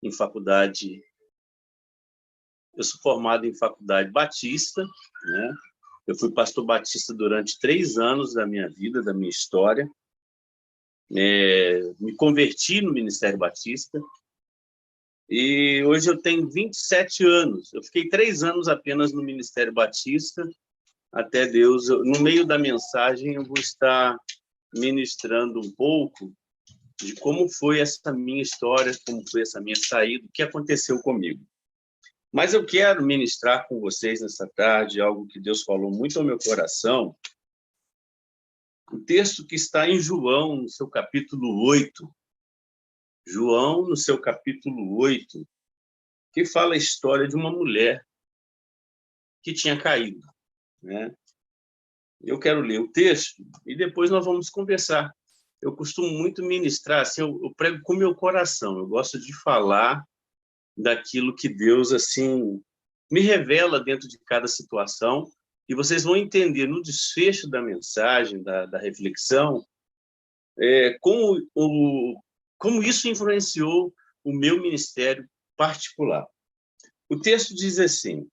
em faculdade. Eu sou formado em faculdade batista, né? Eu fui pastor batista durante 3 anos da minha vida, da minha história. Me converti no Ministério Batista e hoje eu tenho 27 anos. Eu fiquei 3 anos apenas no Ministério Batista, até Deus. No meio da mensagem eu vou estar ministrando um pouco de como foi essa minha história, como foi essa minha saída, o que aconteceu comigo. Mas eu quero ministrar com vocês nessa tarde algo que Deus falou muito ao meu coração. O texto que está em João, no seu capítulo 8. João, no seu capítulo 8, que fala a história de uma mulher que tinha caído, né? Eu quero ler o texto e depois nós vamos conversar. Eu costumo muito ministrar, assim, eu prego com o meu coração. Eu gosto de falar daquilo que Deus, assim, me revela dentro de cada situação, e vocês vão entender no desfecho da mensagem, da reflexão, como isso influenciou o meu ministério particular. O texto diz assim,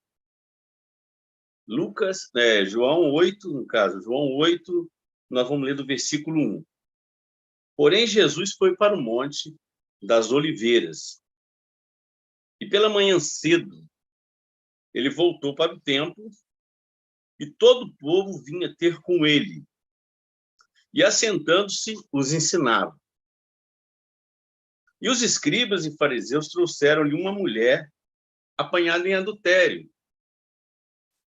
João 8, no caso, João 8, nós vamos ler do versículo 1. Porém, Jesus foi para o Monte das Oliveiras, e pela manhã cedo, ele voltou para o templo, e todo o povo vinha ter com ele. E, assentando-se, os ensinava. E os escribas e fariseus trouxeram-lhe uma mulher apanhada em adultério.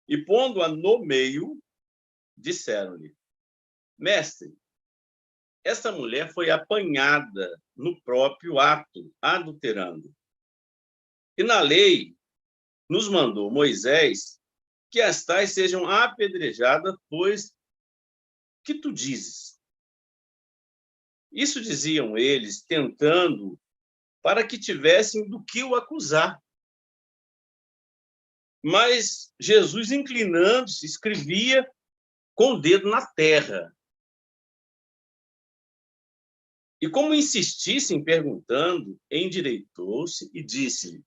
E, pondo-a no meio, disseram-lhe, Mestre, esta mulher foi apanhada no próprio ato, adulterando. E na lei nos mandou Moisés que as tais sejam apedrejadas, pois que tu dizes? Isso diziam eles, tentando, para que tivessem do que o acusar. Mas Jesus, inclinando-se, escrevia com o dedo na terra. E como insistissem perguntando, endireitou-se e disse-lhe,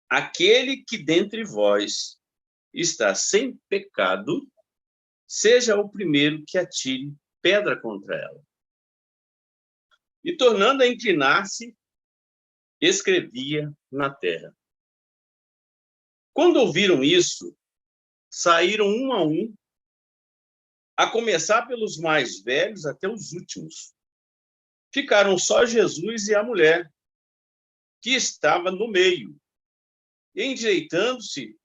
aquele que dentre vós está sem pecado, seja o primeiro que atire pedra contra ela. E, tornando a inclinar-se, escrevia na terra. Quando ouviram isso, saíram um, a começar pelos mais velhos até os últimos. Ficaram só Jesus e a mulher, que estava no meio. E, endireitando-se,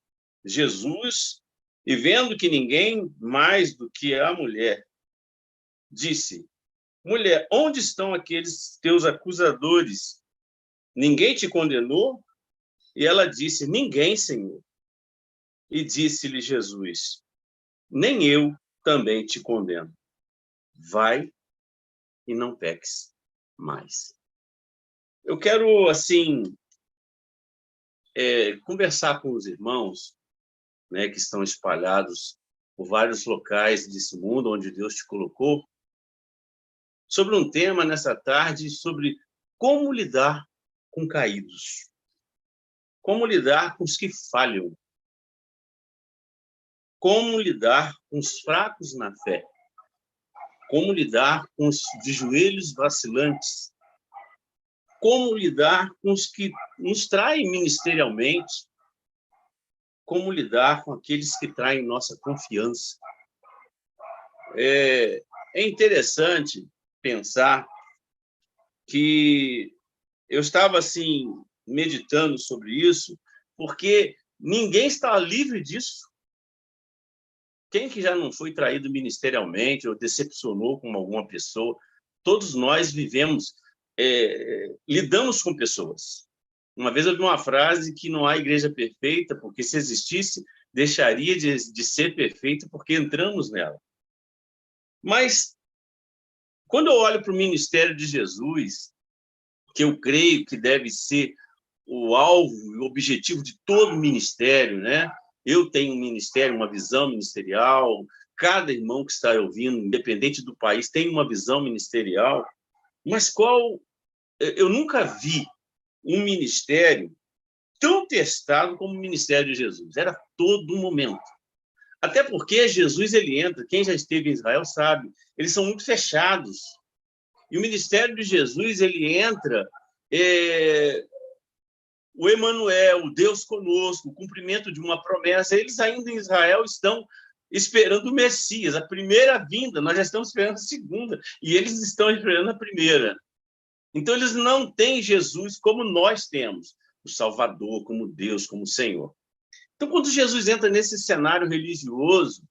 Jesus, e vendo que ninguém mais do que a mulher, disse, mulher, onde estão aqueles teus acusadores? Ninguém te condenou? E ela disse, ninguém, Senhor. E disse-lhe Jesus, nem eu também te condeno. Vai e não peques mais. Eu quero, assim, conversar com os irmãos, né, que estão espalhados por vários locais desse mundo onde Deus te colocou, sobre um tema nessa tarde, sobre como lidar com caídos. Como lidar com os que falham. Como lidar com os fracos na fé. Como lidar com os de joelhos vacilantes. Como lidar com os que nos traem ministerialmente. Como lidar com aqueles que traem nossa confiança. É interessante pensar que eu estava, assim, meditando sobre isso, porque ninguém está livre disso. Quem que já não foi traído ministerialmente ou decepcionou com alguma pessoa? Todos nós vivemos, lidamos com pessoas. Uma vez eu vi uma frase que não há igreja perfeita, porque se existisse, deixaria de ser perfeita porque entramos nela. Mas, quando eu olho para o ministério de Jesus, que eu creio que deve ser o alvo e o objetivo de todo ministério, né? Eu tenho um ministério, uma visão ministerial, cada irmão que está ouvindo, independente do país, tem uma visão ministerial, mas qual eu nunca vi um ministério tão testado como o ministério de Jesus. Era todo momento. Até porque Jesus, ele entra, quem já esteve em Israel sabe, eles são muito fechados. E o ministério de Jesus, ele entra, o Emanuel, o Deus conosco, o cumprimento de uma promessa. Eles ainda em Israel estão esperando o Messias, a primeira vinda, nós já estamos esperando a segunda, e eles estão esperando a primeira. Então, eles não têm Jesus como nós temos, o Salvador, como Deus, como Senhor. Então, quando Jesus entra nesse cenário religioso,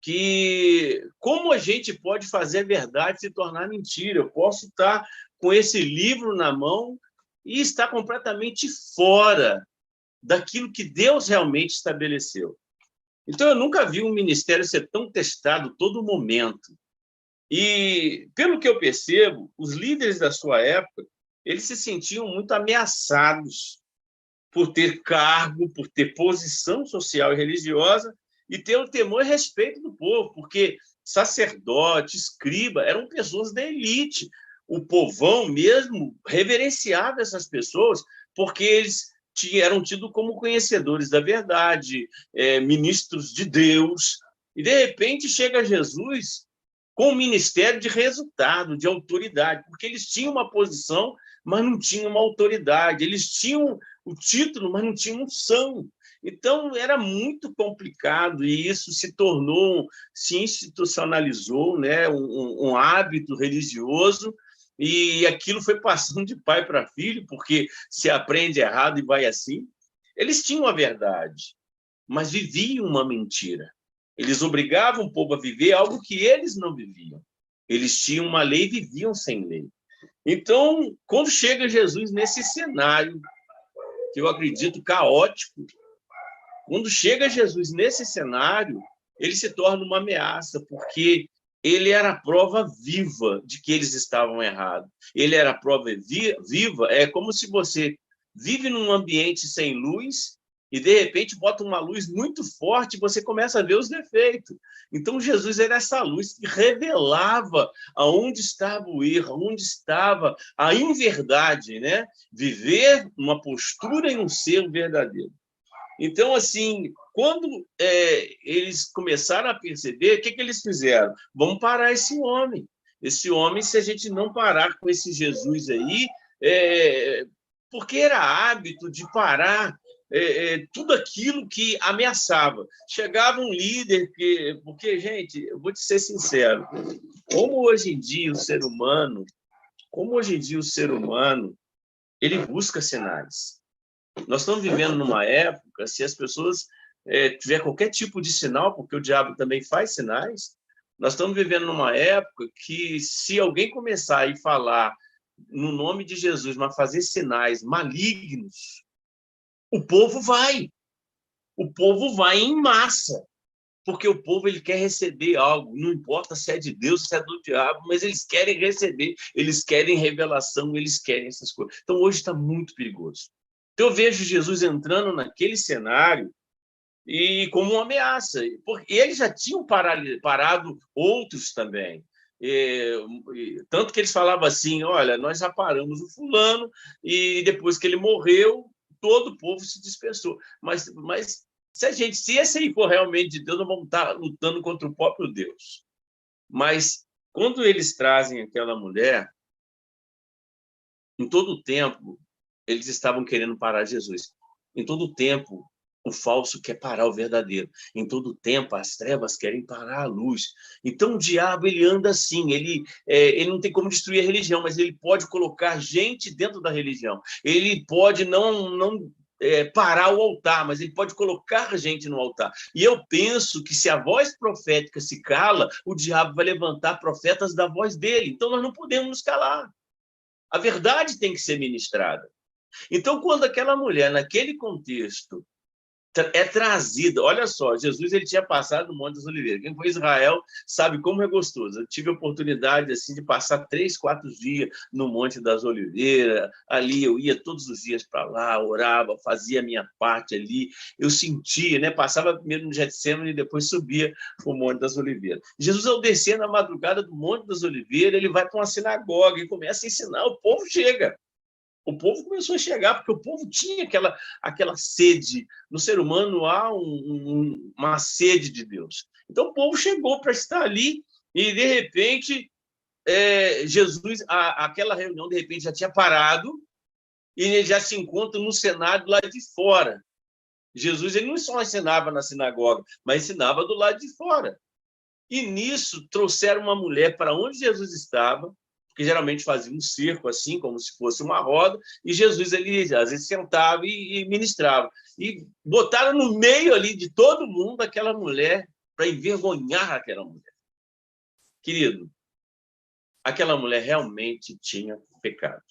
que como a gente pode fazer a verdade se tornar mentira? Eu posso estar com esse livro na mão e estar completamente fora daquilo que Deus realmente estabeleceu. Então, eu nunca vi um ministério ser tão testado todo momento. E, pelo que eu percebo, os líderes da sua época, eles se sentiam muito ameaçados por ter cargo, por ter posição social e religiosa, e ter o temor e respeito do povo, porque sacerdote, escriba, eram pessoas da elite. O povão mesmo reverenciava essas pessoas, porque eles eram tidos como conhecedores da verdade, ministros de Deus. E, de repente, chega Jesus com um ministério de resultado, de autoridade, porque eles tinham uma posição, mas não tinham uma autoridade. Eles tinham o título, mas não tinham unção. Então, era muito complicado, e isso se institucionalizou, né? Um hábito religioso, e aquilo foi passando de pai para filho, porque se aprende errado e vai assim. Eles tinham a verdade, mas viviam uma mentira. Eles obrigavam o povo a viver algo que eles não viviam. Eles tinham uma lei e viviam sem lei. Então, quando chega Jesus nesse cenário, que eu acredito caótico, quando chega Jesus nesse cenário, ele se torna uma ameaça, porque ele era a prova viva de que eles estavam errados. Ele era a prova viva, é como se você vive num ambiente sem luz e, de repente, bota uma luz muito forte e você começa a ver os defeitos. Então, Jesus era essa luz que revelava aonde estava o erro, onde estava a inverdade, né? Viver uma postura e um ser verdadeiro. Então, assim, quando eles começaram a perceber, o que eles fizeram? Vamos parar esse homem. Esse homem, se a gente não parar com esse Jesus aí, porque era hábito de parar tudo aquilo que ameaçava. Chegava um líder porque, gente, eu vou te ser sincero, como hoje em dia o ser humano, ele busca sinais. Nós estamos vivendo numa época, se as pessoas tiver qualquer tipo de sinal, porque o diabo também faz sinais, nós estamos vivendo numa época que, se alguém começar a falar no nome de Jesus, mas fazer sinais malignos, o povo vai em massa, porque o povo ele quer receber algo, não importa se é de Deus, se é do diabo, mas eles querem receber, eles querem revelação, eles querem essas coisas. Então, hoje está muito perigoso. Então, eu vejo Jesus entrando naquele cenário e como uma ameaça, porque eles já tinham parado outros também. Tanto que eles falavam assim, olha, nós já paramos o fulano e depois que ele morreu, todo o povo se dispersou. Mas se esse aí for realmente de Deus, nós vamos estar lutando contra o próprio Deus. Mas quando eles trazem aquela mulher, em todo o tempo, eles estavam querendo parar Jesus. Em todo o tempo, o falso quer parar o verdadeiro. Em todo o tempo, as trevas querem parar a luz. Então, o diabo, ele anda assim. Ele não tem como destruir a religião, mas ele pode colocar gente dentro da religião. Ele pode não parar o altar, mas ele pode colocar gente no altar. E eu penso que, se a voz profética se cala, o diabo vai levantar profetas da voz dele. Então, nós não podemos nos calar. A verdade tem que ser ministrada. Então, quando aquela mulher, naquele contexto, é trazida. Olha só, Jesus ele tinha passado no Monte das Oliveiras. Quem foi em Israel sabe como é gostoso. Eu tive a oportunidade assim, de passar 3, 4 dias no Monte das Oliveiras. Ali eu ia todos os dias para lá, orava, fazia a minha parte ali. Eu sentia, né? Passava primeiro no Getsemane e depois subia para o Monte das Oliveiras. Jesus, ao descer na madrugada do Monte das Oliveiras, ele vai para uma sinagoga e começa a ensinar. O povo chega. O povo começou a chegar, porque o povo tinha aquela sede. No ser humano há uma sede de Deus. Então o povo chegou para estar ali e, de repente, Jesus, aquela reunião, de repente, já tinha parado e ele já se encontra no cenário lá de fora. Jesus ele não só ensinava na sinagoga, mas ensinava do lado de fora. E nisso trouxeram uma mulher para onde Jesus estava, que geralmente fazia um cerco, assim, como se fosse uma roda, e Jesus, ele, às vezes, sentava e ministrava. E botaram no meio ali de todo mundo aquela mulher para envergonhar aquela mulher. Querido, aquela mulher realmente tinha pecado.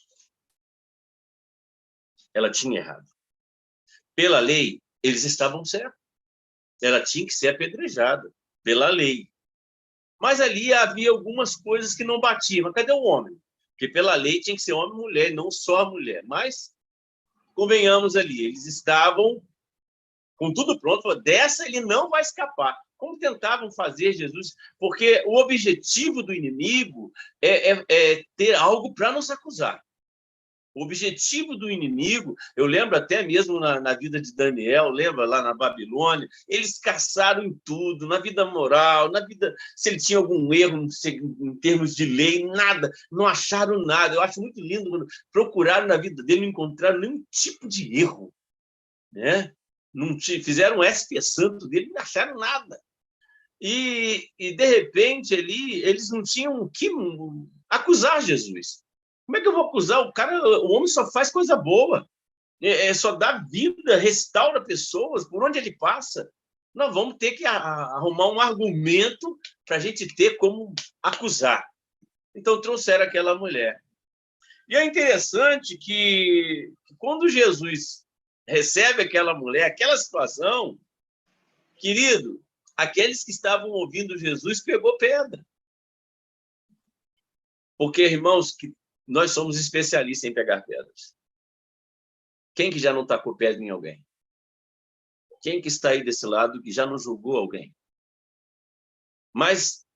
Ela tinha errado. Pela lei, eles estavam certos. Ela tinha que ser apedrejada, pela lei. Mas ali havia algumas coisas que não batiam. Mas cadê o homem? Porque pela lei tinha que ser homem e mulher, não só a mulher. Mas, convenhamos ali, eles estavam com tudo pronto. Dessa ele não vai escapar. Como tentavam fazer Jesus? Porque o objetivo do inimigo é ter algo para nos acusar. O objetivo do inimigo, eu lembro até mesmo na vida de Daniel, lembra lá na Babilônia, eles caçaram em tudo, na vida moral, na vida, se ele tinha algum erro em termos de lei, nada, não acharam nada. Eu acho muito lindo quando procuraram na vida dele, não encontraram nenhum tipo de erro, né? Não fizeram um SP santo dele, não acharam nada. E de repente, eles não tinham o que acusar Jesus. Como é que eu vou acusar o cara? O homem só faz coisa boa, só dá vida, restaura pessoas por onde ele passa. Nós vamos ter que arrumar um argumento para a gente ter como acusar. Então trouxeram aquela mulher. E é interessante que quando Jesus recebe aquela mulher, aquela situação, querido, aqueles que estavam ouvindo Jesus pegou pedra. Porque, irmãos, que nós somos especialistas em pegar pedras. Quem que já não tacou pedra em alguém? Quem que está aí desse lado que já não julgou alguém? Mas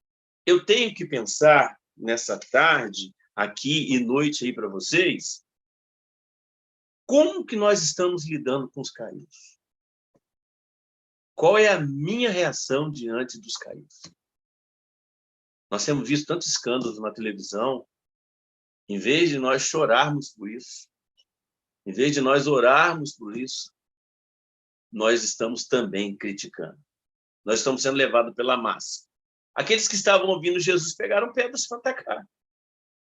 eu tenho que pensar nessa tarde, aqui e noite aí para vocês, como que nós estamos lidando com os caídos? Qual é a minha reação diante dos caídos? Nós temos visto tantos escândalos na televisão. Em vez de nós chorarmos por isso, em vez de nós orarmos por isso, nós estamos também criticando. Nós estamos sendo levados pela massa. Aqueles que estavam ouvindo Jesus pegaram pedras para atacar.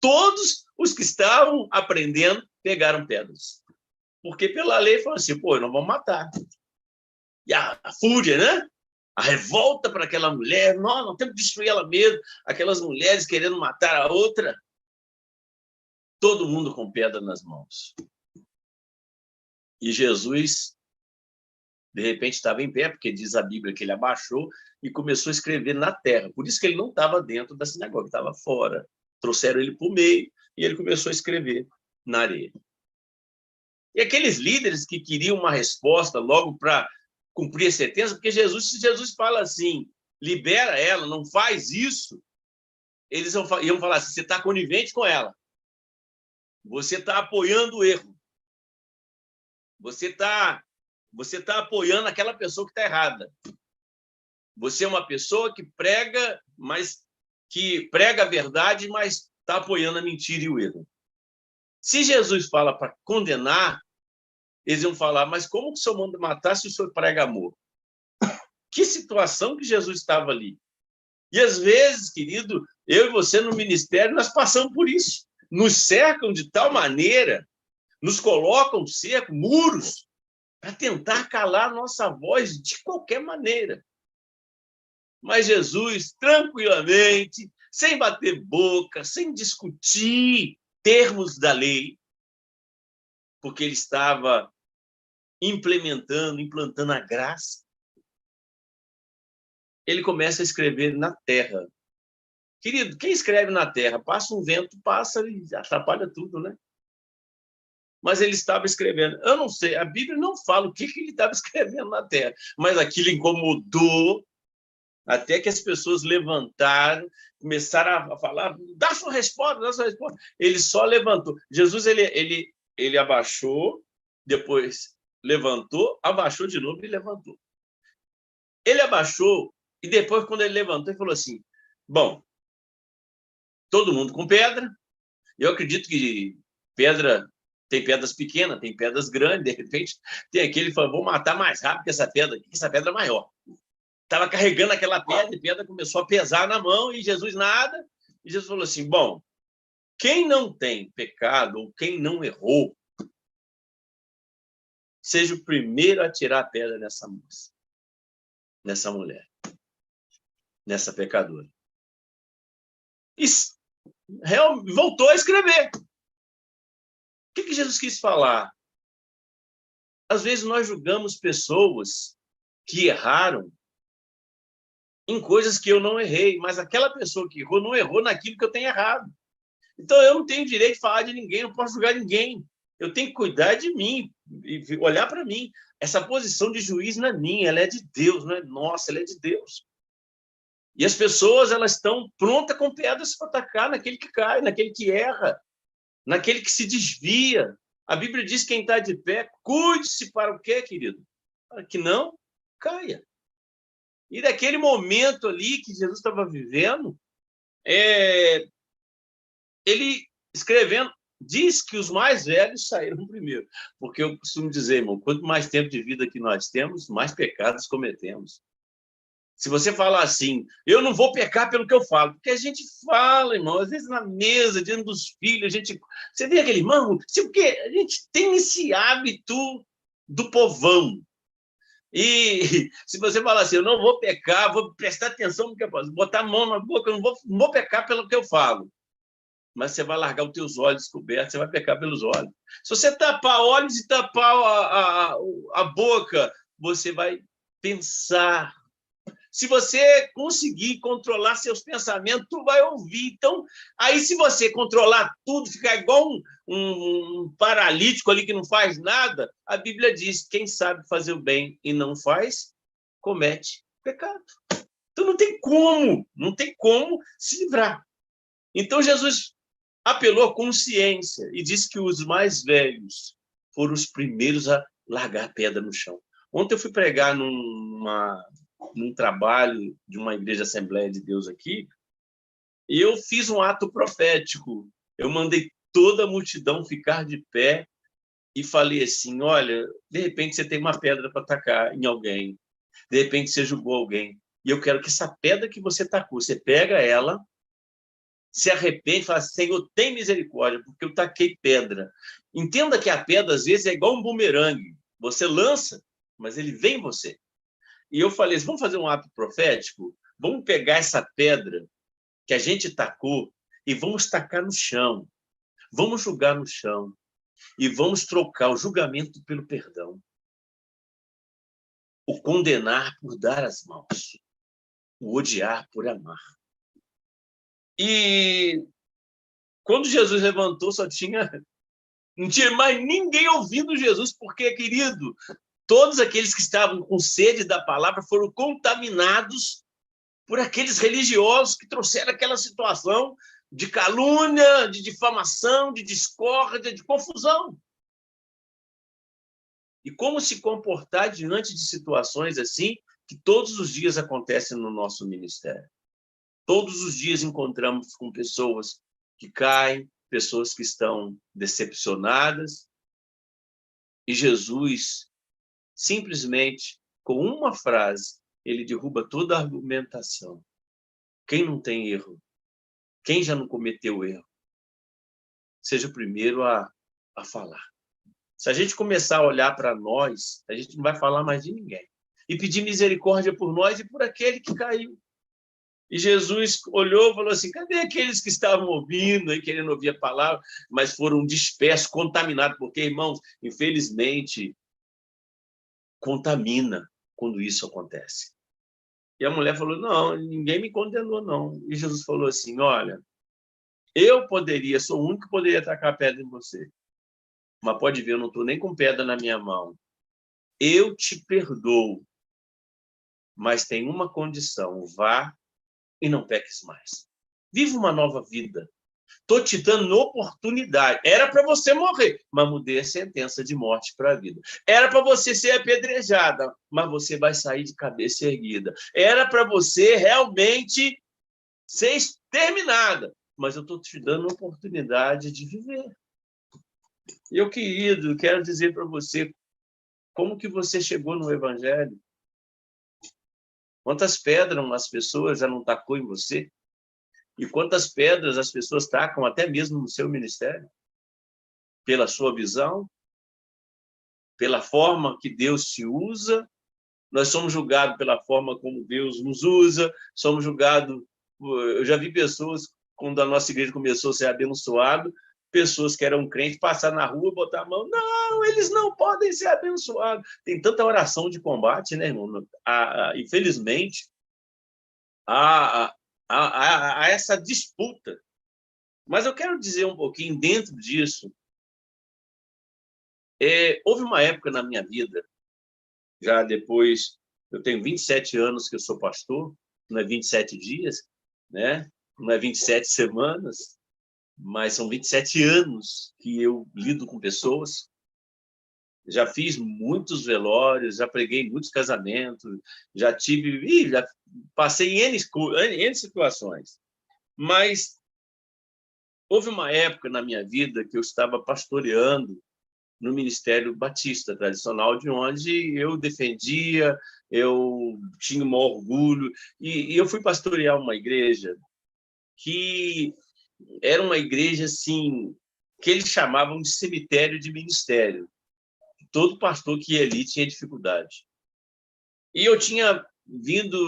Todos os que estavam aprendendo pegaram pedras. Porque pela lei falaram assim, pô, não vamos matar. E a fúria, né? A revolta para aquela mulher, não temos que destruir ela mesmo. Aquelas mulheres querendo matar a outra. Todo mundo com pedra nas mãos. E Jesus, de repente, estava em pé, porque diz a Bíblia que ele abaixou e começou a escrever na terra. Por isso que ele não estava dentro da sinagoga, estava fora. Trouxeram ele para o meio e ele começou a escrever na areia. E aqueles líderes que queriam uma resposta logo para cumprir a sentença, porque se Jesus fala assim, libera ela, não faz isso, eles iam falar assim, você está conivente com ela. Você está apoiando o erro. Você está apoiando aquela pessoa que está errada. Você é uma pessoa que prega a verdade, mas está apoiando a mentira e o erro. Se Jesus fala para condenar, eles iam falar, mas como que o senhor manda matar se o senhor prega amor? Que situação que Jesus estava ali. E às vezes, querido, eu e você no ministério, nós passamos por isso. Nos cercam de tal maneira, nos colocam cerco, muros, para tentar calar nossa voz de qualquer maneira. Mas Jesus, tranquilamente, sem bater boca, sem discutir termos da lei, porque ele estava implantando a graça, ele começa a escrever na terra. Querido, quem escreve na terra? Passa um vento, passa e atrapalha tudo, né? Mas ele estava escrevendo. Eu não sei, a Bíblia não fala o que ele estava escrevendo na terra, mas aquilo incomodou até que as pessoas levantaram, começaram a falar, dá sua resposta, dá sua resposta. Ele só levantou. Jesus, ele abaixou, depois levantou, abaixou de novo e levantou. Ele abaixou e depois, quando ele levantou, ele falou assim, bom, todo mundo com pedra, eu acredito que pedra, tem pedras pequenas, tem pedras grandes, de repente tem aquele que fala, vou matar mais rápido que essa pedra é maior. Estava carregando aquela pedra, e a pedra começou a pesar na mão, e Jesus nada, e Jesus falou assim, bom, quem não tem pecado, ou quem não errou, seja o primeiro a tirar a pedra nessa moça, nessa mulher, nessa pecadora. E voltou a escrever. O que Jesus quis falar? Às vezes nós julgamos pessoas que erraram em coisas que eu não errei, mas aquela pessoa que errou não errou naquilo que eu tenho errado. Então eu não tenho direito de falar de ninguém, não posso julgar ninguém. Eu tenho que cuidar de mim e olhar para mim. Essa posição de juiz não é minha, ela é de Deus, não é nossa, ela é de Deus. E as pessoas, elas estão prontas com pedras para atacar naquele que cai, naquele que erra, naquele que se desvia. A Bíblia diz que quem está de pé, cuide-se para o quê, querido? Para que não caia. E daquele momento ali que Jesus estava vivendo, ele escrevendo, diz que os mais velhos saíram primeiro. Porque eu costumo dizer, irmão, quanto mais tempo de vida que nós temos, mais pecados cometemos. Se você falar assim, eu não vou pecar pelo que eu falo, porque a gente fala, irmão, às vezes na mesa, diante dos filhos, você vê aquele irmão, porque a gente tem esse hábito do povão. E se você falar assim, eu não vou pecar, vou prestar atenção no que eu faço, botar a mão na boca, eu não vou pecar pelo que eu falo. Mas você vai largar os teus olhos cobertos, você vai pecar pelos olhos. Se você tapar olhos e tapar a boca, você vai pensar. Se você conseguir controlar seus pensamentos, tu vai ouvir. Então, aí se você controlar tudo, ficar igual um paralítico ali que não faz nada, a Bíblia diz, quem sabe fazer o bem e não faz, comete pecado. Então não tem como se livrar. Então Jesus apelou à consciência e disse que os mais velhos foram os primeiros a largar a pedra no chão. Ontem eu fui pregar num trabalho de uma igreja Assembleia de Deus aqui, e eu fiz um ato profético. Eu mandei toda a multidão ficar de pé e falei assim, olha, de repente você tem uma pedra para atacar em alguém, de repente você julgou alguém, e eu quero que essa pedra que você tacou, você pega ela, se arrepende e fala, Senhor, tem misericórdia, porque eu taquei pedra. Entenda que a pedra, às vezes, é igual um bumerangue. Você lança, mas ele vem em você. E eu falei, vamos fazer um ato profético? Vamos pegar essa pedra que a gente tacou e vamos tacar no chão. Vamos julgar no chão. E vamos trocar o julgamento pelo perdão. O condenar por dar as mãos. O odiar por amar. E quando Jesus levantou, não tinha mais ninguém ouvindo Jesus, porque, querido, todos aqueles que estavam com sede da palavra foram contaminados por aqueles religiosos que trouxeram aquela situação de calúnia, de difamação, de discórdia, de confusão. E como se comportar diante de situações assim, que todos os dias acontecem no nosso ministério. Todos os dias encontramos com pessoas que caem, pessoas que estão decepcionadas, e Jesus, simplesmente, com uma frase, ele derruba toda a argumentação. Quem não tem erro? Quem já não cometeu erro? Seja o primeiro a falar. Se a gente começar a olhar para nós, a gente não vai falar mais de ninguém. E pedir misericórdia por nós e por aquele que caiu. E Jesus olhou e falou assim, cadê aqueles que estavam ouvindo e querendo ouvir a palavra, mas foram dispersos, contaminados, porque, irmãos, infelizmente, contamina quando isso acontece. E a mulher falou, não, ninguém me condenou, não. E Jesus falou assim, olha, eu poderia, sou o único que poderia tacar pedra em você. Mas pode ver, eu não estou nem com pedra na minha mão. Eu te perdoo, mas tem uma condição, vá e não peques mais. Viva uma nova vida. Estou te dando oportunidade. Era para você morrer, mas mudei a sentença de morte para a vida. Era para você ser apedrejada, mas você vai sair de cabeça erguida. Era para você realmente ser exterminada, mas eu estou te dando a oportunidade de viver. Eu, querido, quero dizer para você como que você chegou no Evangelho. Quantas pedras as pessoas já não tacou em você? E quantas pedras as pessoas tacam até mesmo no seu ministério? Pela sua visão, pela forma que Deus te usa. Nós somos julgados pela forma como Deus nos usa, somos julgados... Eu já vi pessoas, quando a nossa igreja começou a ser abençoada, pessoas que eram crentes passar na rua, botar a mão, não, eles não podem ser abençoados. Tem tanta oração de combate, né, irmão? Infelizmente, há essa disputa. Mas eu quero dizer um pouquinho dentro disso. Houve uma época na minha vida, já depois, eu tenho 27 anos que eu sou pastor, não é 27 dias, né? Não é 27 semanas, mas são 27 anos que eu lido com pessoas. Já fiz muitos velórios, já preguei muitos casamentos, já passei em N situações. Mas houve uma época na minha vida que eu estava pastoreando no Ministério Batista Tradicional, de onde eu defendia, eu tinha um orgulho, e eu fui pastorear uma igreja que era uma igreja assim, que eles chamavam de cemitério de ministério. Todo pastor que ia ali tinha dificuldade. E eu tinha vindo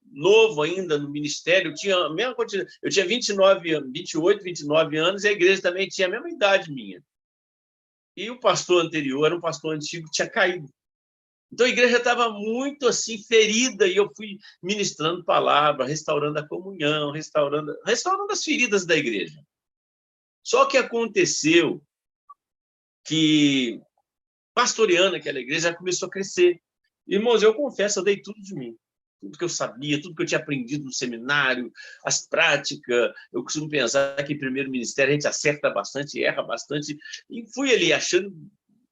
novo ainda no ministério, eu tinha a mesma quantidade, eu tinha 28, 29 anos, e a igreja também tinha a mesma idade minha. E o pastor anterior era um pastor antigo que tinha caído. Então a igreja estava muito assim ferida, e eu fui ministrando palavra, restaurando a comunhão, restaurando as feridas da igreja. Só que aconteceu que, pastoreando aquela igreja, já começou a crescer. Irmãos, eu confesso, eu dei tudo de mim. Tudo que eu sabia, tudo que eu tinha aprendido no seminário, as práticas. Eu costumo pensar que em primeiro ministério a gente acerta bastante, erra bastante. E fui ali achando,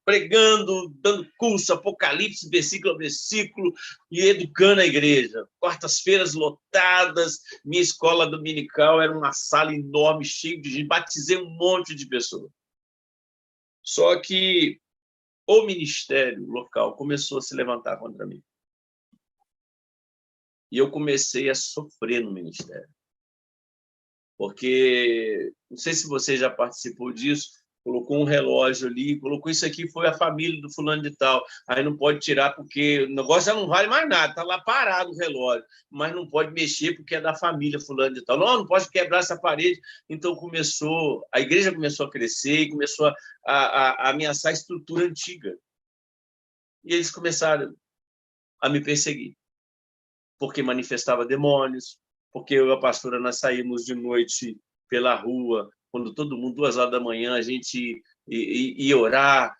pregando, dando curso, Apocalipse, versículo a versículo, e educando a igreja. Quartas-feiras lotadas, minha escola dominical era uma sala enorme, cheia de gente, batizei um monte de pessoas. Só que o ministério local começou a se levantar contra mim. E eu comecei a sofrer no ministério. Porque, não sei se você já participou disso, colocou um relógio ali, colocou isso aqui, foi a família do fulano de tal. Aí não pode tirar porque o negócio já não vale mais nada, está lá parado o relógio, mas não pode mexer porque é da família fulano de tal. Não pode quebrar essa parede. Então a igreja começou a crescer e começou a ameaçar a estrutura antiga. E eles começaram a me perseguir, porque manifestava demônios, porque eu e a pastora nós saímos de noite pela rua, quando todo mundo, 2 horas da manhã, a gente ia orar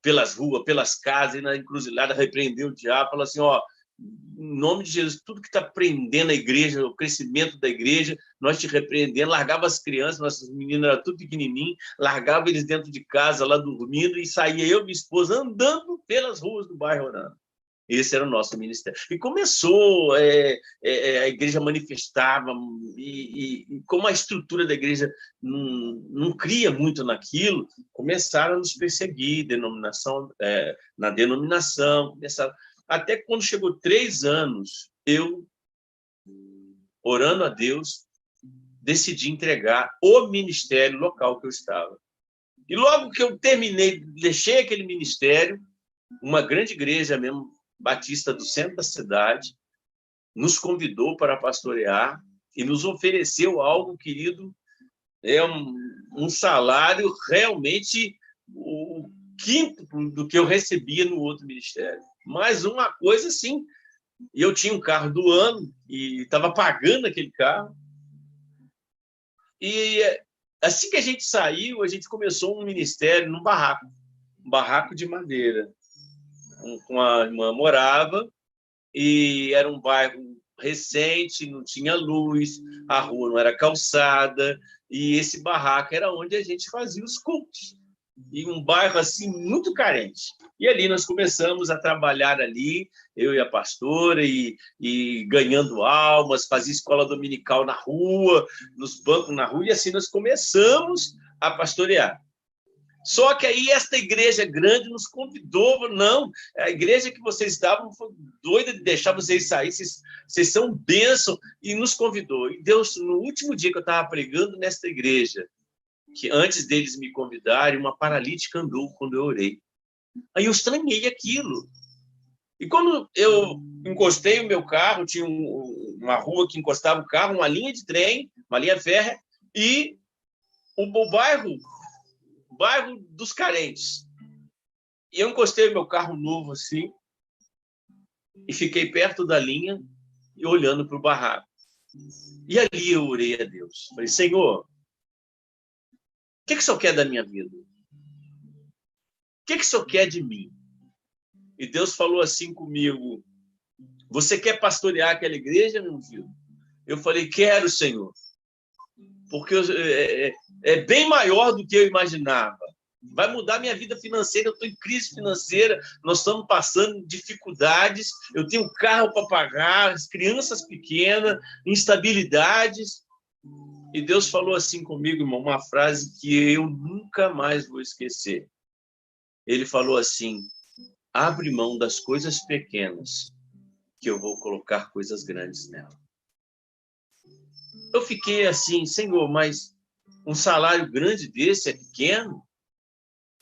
pelas ruas, pelas casas, e na encruzilhada repreendeu o diabo, falou assim, ó, em nome de Jesus, tudo que está prendendo a igreja, o crescimento da igreja, nós te repreendemos, largava as crianças, nossas meninas eram tudo pequenininhas, largava eles dentro de casa, lá dormindo, e saía eu e minha esposa andando pelas ruas do bairro orando. Esse era o nosso ministério. E começou, a igreja manifestava, e como a estrutura da igreja não cria muito naquilo, começaram a nos perseguir, na denominação, começaram. Até quando chegou 3 anos, eu, orando a Deus, decidi entregar o ministério local que eu estava. E logo que eu terminei, deixei aquele ministério, uma grande igreja mesmo, batista do centro da cidade, nos convidou para pastorear e nos ofereceu algo, querido, um salário realmente quíntuplo do que eu recebia no outro ministério. Mas uma coisa assim, eu tinha um carro do ano e estava pagando aquele carro. E assim que a gente saiu, a gente começou um ministério num barraco, um barraco de madeira. Uma irmã morava e era um bairro recente, não tinha luz, a rua não era calçada, e esse barraco era onde a gente fazia os cultos. E um bairro assim muito carente. E ali nós começamos a trabalhar ali, eu e a pastora, e ganhando almas, fazia escola dominical na rua, nos bancos na rua, e assim nós começamos a pastorear. Só que aí esta igreja grande nos convidou, não, a igreja que vocês estavam foi doida de deixar vocês sair, vocês são bênção, e nos convidou. E Deus, no último dia que eu estava pregando nesta igreja, que antes deles me convidarem, uma paralítica andou quando eu orei. Aí eu estranhei aquilo. E quando eu encostei o meu carro, tinha uma rua que encostava o carro, uma linha de trem, uma linha férrea, e o bairro dos carentes. E eu encostei o meu carro novo assim, e fiquei perto da linha e olhando para o barraco. E ali eu orei a Deus. Falei, Senhor, o que o Senhor quer da minha vida? O que o Senhor quer de mim? E Deus falou assim comigo, você quer pastorear aquela igreja, meu filho? Eu falei, quero, Senhor. Porque é bem maior do que eu imaginava. Vai mudar minha vida financeira, eu estou em crise financeira, nós estamos passando dificuldades, eu tenho carro para pagar, as crianças pequenas, instabilidades. E Deus falou assim comigo, irmão, uma frase que eu nunca mais vou esquecer. Ele falou assim, abre mão das coisas pequenas, que eu vou colocar coisas grandes nela. Eu fiquei assim, Senhor, mas um salário grande desse é pequeno?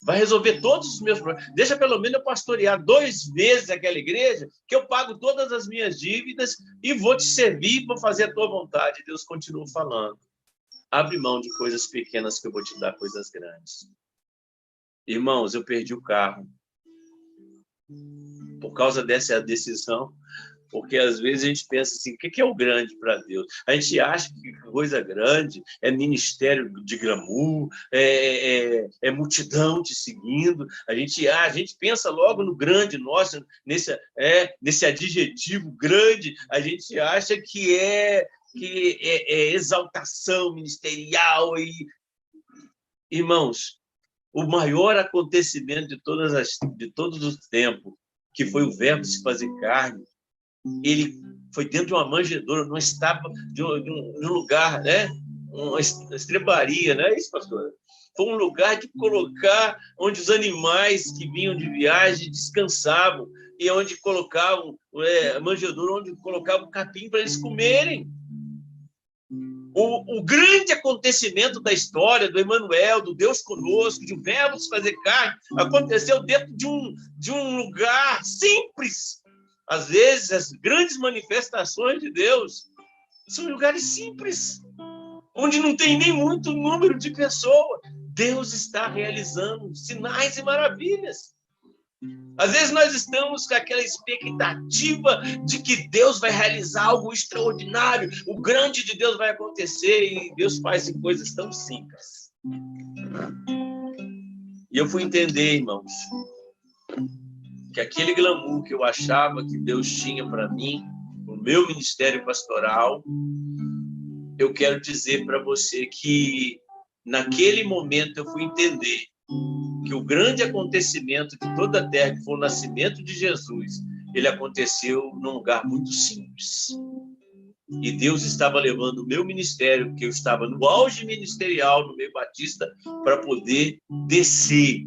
Vai resolver todos os meus problemas. Deixa pelo menos eu pastorear 2 meses aquela igreja, que eu pago todas as minhas dívidas e vou te servir, vou fazer a tua vontade. Deus continua falando. Abre mão de coisas pequenas que eu vou te dar coisas grandes. Irmãos, eu perdi o carro. Por causa dessa decisão, porque às vezes a gente pensa assim, o que é o grande para Deus? A gente acha que coisa grande é ministério de glamour, é multidão te seguindo, a gente pensa logo no grande, nossa, nesse adjetivo grande, a gente acha que é exaltação ministerial. Irmãos, o maior acontecimento de todos os tempos, que foi o verbo se fazer carne, ele foi dentro de uma manjedoura, numa estátua de um lugar, né? Uma estrebaria, não é isso, pastor? Foi um lugar de colocar onde os animais que vinham de viagem descansavam, e onde colocavam a manjedoura, onde colocavam capim para eles comerem. O grande acontecimento da história do Emmanuel, do Deus conosco, de um verbo se fazer carne, aconteceu dentro de um lugar simples. Às vezes, as grandes manifestações de Deus são em lugares simples, onde não tem nem muito número de pessoas. Deus está realizando sinais e maravilhas. Às vezes nós estamos com aquela expectativa de que Deus vai realizar algo extraordinário, o grande de Deus vai acontecer, e Deus faz em coisas tão simples. E eu fui entender, irmãos, que aquele glamour que eu achava que Deus tinha para mim, o meu ministério pastoral, eu quero dizer para você que naquele momento eu fui entender que o grande acontecimento de toda a terra, que foi o nascimento de Jesus, ele aconteceu num lugar muito simples. E Deus estava levando o meu ministério, que eu estava no auge ministerial, no meio batista, para poder descer.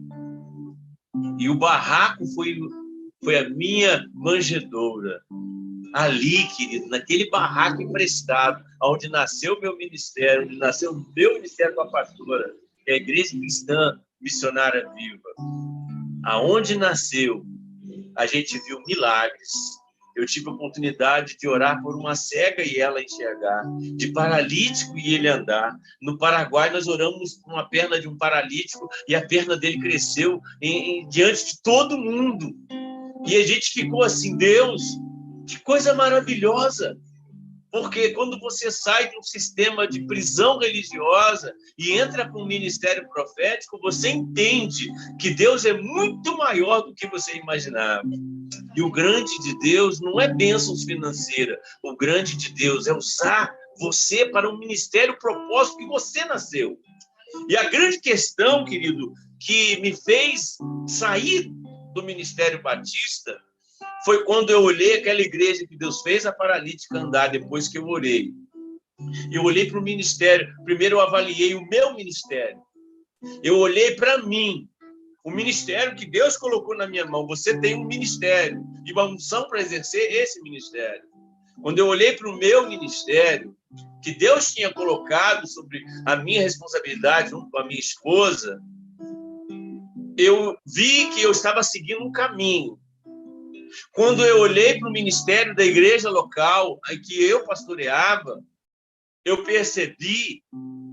E o barraco foi a minha manjedoura. Ali, querido, naquele barraco emprestado, onde nasceu o meu ministério, onde nasceu o meu ministério com a pastora, que é a Igreja Cristã Missionária Viva. Aonde nasceu, a gente viu milagres. Eu tive a oportunidade de orar por uma cega e ela enxergar, de paralítico e ele andar. No Paraguai, nós oramos por uma perna de um paralítico e a perna dele cresceu diante de todo mundo. E a gente ficou assim, Deus, que coisa maravilhosa. Porque quando você sai de um sistema de prisão religiosa e entra para um ministério profético, você entende que Deus é muito maior do que você imaginava. E o grande de Deus não é bênçãos financeiras. O grande de Deus é usar você para um ministério propósito que você nasceu. E a grande questão, querido, que me fez sair do Ministério Batista foi quando eu olhei aquela igreja que Deus fez a paralítica andar depois que eu orei. Eu olhei para o ministério. Primeiro eu avaliei o meu ministério. Eu olhei para mim. O ministério que Deus colocou na minha mão. Você tem um ministério e uma unção para exercer esse ministério. Quando eu olhei para o meu ministério, que Deus tinha colocado sobre a minha responsabilidade junto com a minha esposa, eu vi que eu estava seguindo um caminho. Quando eu olhei para o ministério da igreja local em que eu pastoreava, eu percebi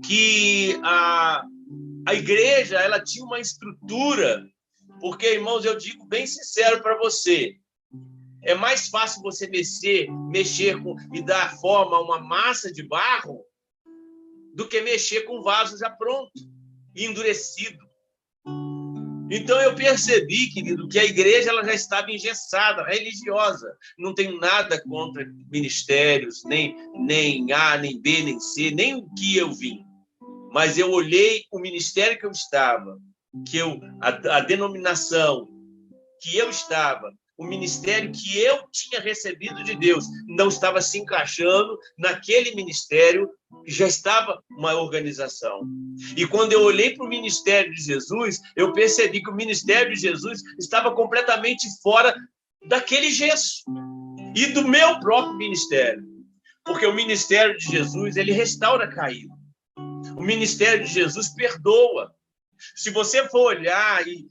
que a igreja ela tinha uma estrutura, porque, irmãos, eu digo bem sincero para você, é mais fácil você mexer com, e dar forma a uma massa de barro do que mexer com vaso já pronto, endurecido. Então eu percebi, querido, que a igreja ela já estava engessada, religiosa. Não tenho nada contra ministérios, nem A, nem B, nem C, nem o que eu vim. Mas eu olhei o ministério que eu estava, a denominação que eu estava, o ministério que eu tinha recebido de Deus, não estava se encaixando naquele ministério que já estava uma organização. E quando eu olhei para o ministério de Jesus, eu percebi que o ministério de Jesus estava completamente fora daquele gesso e do meu próprio ministério. Porque o ministério de Jesus, ele restaura caído. O ministério de Jesus perdoa. Se você for olhar e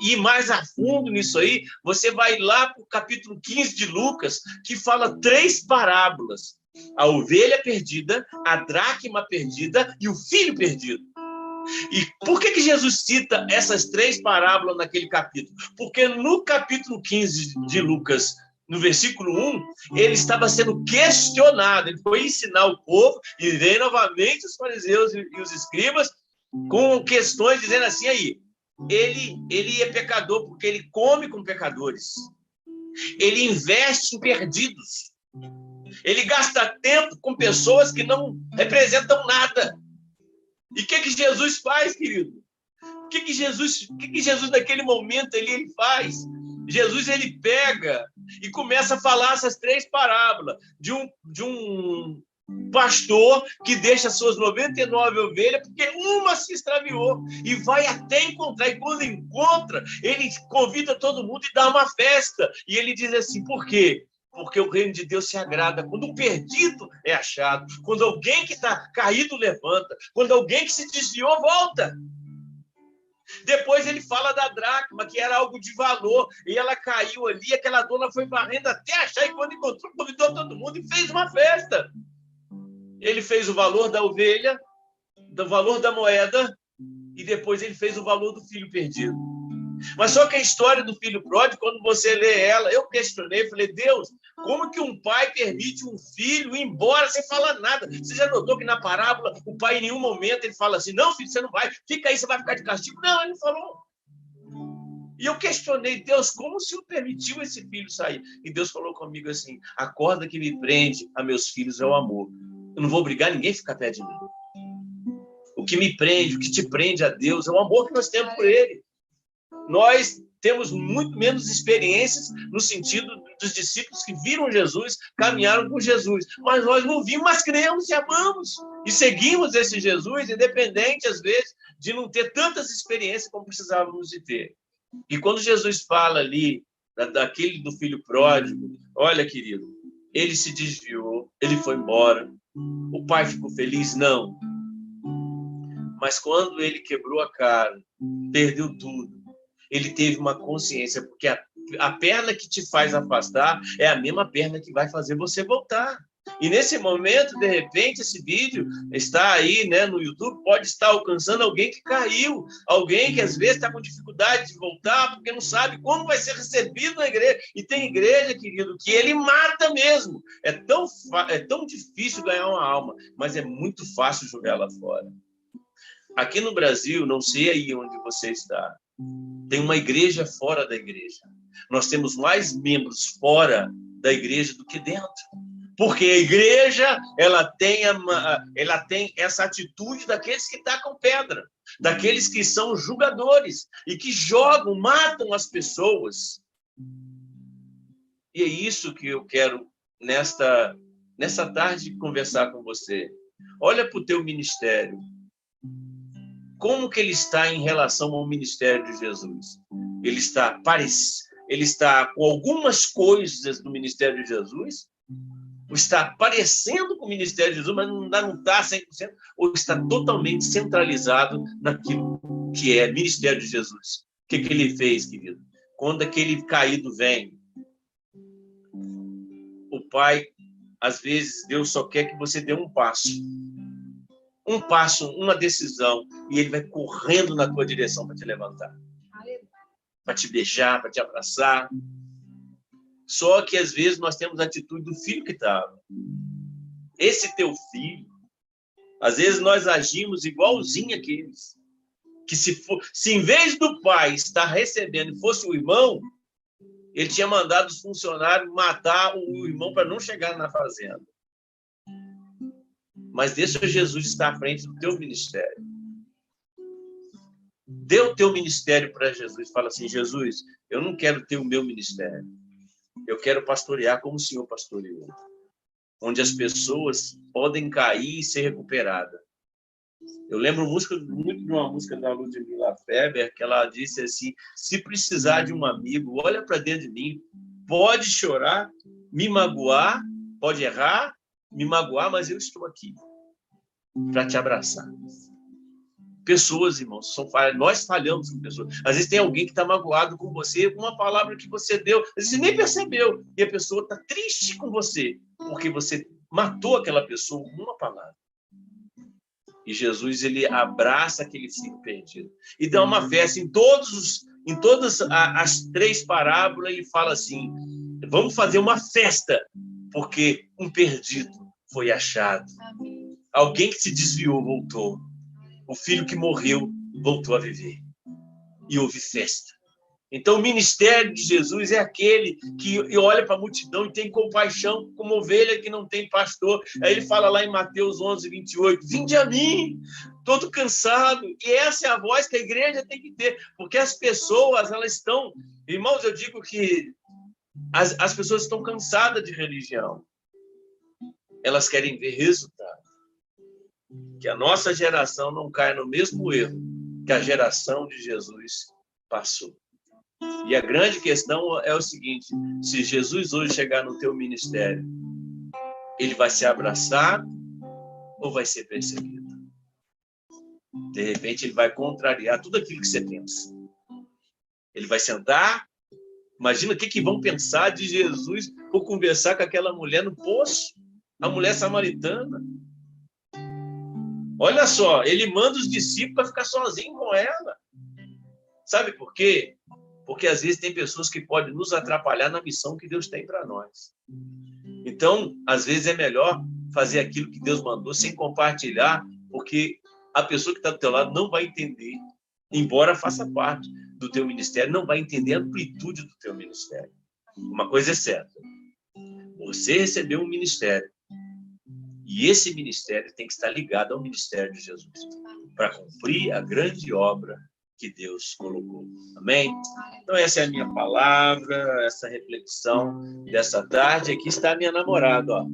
ir mais a fundo nisso aí, você vai lá para o capítulo 15 de Lucas, que fala 3 parábolas. A ovelha perdida, a dracma perdida e o filho perdido. E por que Jesus cita essas 3 parábolas naquele capítulo? Porque no capítulo 15 de Lucas, no versículo 1, ele estava sendo questionado. Ele foi ensinar o povo e veio novamente os fariseus e os escribas com questões dizendo assim, aí, ele é pecador porque ele come com pecadores. Ele investe em perdidos. Ele gasta tempo com pessoas que não representam nada. E o que Jesus faz, querido? O que Jesus naquele momento ele faz? Jesus ele pega e começa a falar essas 3 parábolas de um pastor que deixa suas 99 ovelhas porque uma se extraviou e vai até encontrar. E quando encontra, ele convida todo mundo e dá uma festa. E ele diz assim, por quê? Porque o reino de Deus se agrada quando o perdido é achado, quando alguém que está caído levanta, quando alguém que se desviou volta. Depois ele fala da dracma, que era algo de valor, e ela caiu ali, aquela dona foi varrendo até achar, e quando encontrou, convidou todo mundo e fez uma festa. Ele fez o valor da ovelha, do valor da moeda, e depois ele fez o valor do filho perdido. Mas só que a história do filho pródigo, quando você lê ela, eu questionei, falei, Deus, como que um pai permite um filho ir embora sem falar nada? Você já notou que na parábola, o pai em nenhum momento ele fala assim, não, filho, você não vai, fica aí, você vai ficar de castigo. Não, ele falou. E eu questionei, Deus, como o Senhor permitiu esse filho sair? E Deus falou comigo assim, a corda que me prende a meus filhos é o amor. Eu não vou obrigar ninguém a ficar perto de mim. O que me prende, o que te prende a Deus é o amor que nós temos por Ele. Nós temos muito menos experiências no sentido dos discípulos que viram Jesus, caminharam com Jesus. Mas nós não vimos, mas cremos e amamos. E seguimos esse Jesus, independente, às vezes, de não ter tantas experiências como precisávamos de ter. E quando Jesus fala ali, daquele do filho pródigo, olha, querido, ele se desviou, ele foi embora. O pai ficou feliz? Não. Mas quando ele quebrou a cara, perdeu tudo, ele teve uma consciência, porque A perna que te faz afastar é a mesma perna que vai fazer você voltar. E nesse momento, de repente, esse vídeo está aí, né, no YouTube, pode estar alcançando alguém que caiu, alguém que às vezes está com dificuldade de voltar, porque não sabe como vai ser recebido na igreja. E tem igreja, querido, que ele mata mesmo. É tão difícil ganhar uma alma, mas é muito fácil jogar ela fora. Aqui no Brasil, não sei aí onde você está, tem uma igreja fora da igreja. Nós temos mais membros fora da igreja do que dentro. Porque a igreja, ela tem essa atitude daqueles que tacam pedra, daqueles que são julgadores e que jogam, matam as pessoas. E é isso que eu quero, nessa tarde, conversar com você. Olha para o teu ministério. Como que ele está em relação ao ministério de Jesus? Ele está com algumas coisas do ministério de Jesus, ou está parecendo com o ministério de Jesus, mas não está 100%, ou está totalmente centralizado naquilo que é ministério de Jesus. O que ele fez, querido? Quando aquele caído vem, o Pai, às vezes, Deus só quer que você dê um passo, uma decisão, e ele vai correndo na tua direção para te levantar, para te beijar, para te abraçar. Só que, às vezes, nós temos a atitude do filho que estava. Esse teu filho, às vezes nós agimos igualzinho aqueles, que se em vez do pai estar recebendo e fosse o irmão, ele tinha mandado os funcionários matar o irmão para não chegar na fazenda. Mas deixa Jesus estar à frente do teu ministério. Dê o teu ministério para Jesus. Fala assim, Jesus, eu não quero ter o meu ministério. Eu quero pastorear como o Senhor pastoreou. Onde as pessoas podem cair e ser recuperadas. Eu lembro muito de uma música da Ludmilla Feber, que ela disse assim, se precisar de um amigo, olha para dentro de mim, pode chorar, me magoar, pode errar, me magoar, mas eu estou aqui para te abraçar. Pessoas, irmãos, nós falhamos com pessoas. Às vezes tem alguém que está magoado com você, com uma palavra que você deu, às vezes nem percebeu, e a pessoa está triste com você, porque você matou aquela pessoa com uma palavra. E Jesus, ele abraça aquele filho perdido. E dá uma festa. Em todas as 3 parábolas, ele fala assim, vamos fazer uma festa, porque um perdido foi achado. Alguém que se desviou voltou. O filho que morreu voltou a viver. E houve festa. Então, o ministério de Jesus é aquele que olha para a multidão e tem compaixão, como ovelha que não tem pastor. Aí ele fala lá em Mateus 11, 28, vinde a mim, todo cansado. E essa é a voz que a igreja tem que ter, porque as pessoas, elas estão... Irmãos, eu digo que as pessoas estão cansadas de religião. Elas querem ver resultado. Que a nossa geração não caia no mesmo erro que a geração de Jesus passou. E a grande questão é o seguinte, se Jesus hoje chegar no teu ministério, ele vai ser abraçado ou vai ser perseguido? De repente, ele vai contrariar tudo aquilo que você pensa. Ele vai sentar, imagina o que vão pensar de Jesus por conversar com aquela mulher no poço, a mulher samaritana. Olha só, ele manda os discípulos para ficar sozinho com ela. Sabe por quê? Porque às vezes tem pessoas que podem nos atrapalhar na missão que Deus tem para nós. Então, às vezes é melhor fazer aquilo que Deus mandou sem compartilhar, porque a pessoa que está do teu lado não vai entender, embora faça parte do teu ministério, não vai entender a amplitude do teu ministério. Uma coisa é certa, você recebeu um ministério, e esse ministério tem que estar ligado ao ministério de Jesus, para cumprir a grande obra que Deus colocou. Amém? Então, essa é a minha palavra, essa reflexão dessa tarde. Aqui está a minha namorada, ó.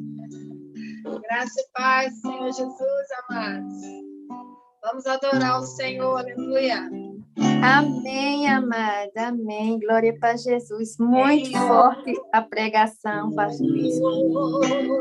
Graça e paz, Senhor Jesus, amados. Vamos adorar o Senhor, aleluia. Amém, amada, amém. Glória para Jesus. Muito forte a pregação, pastor Bispo.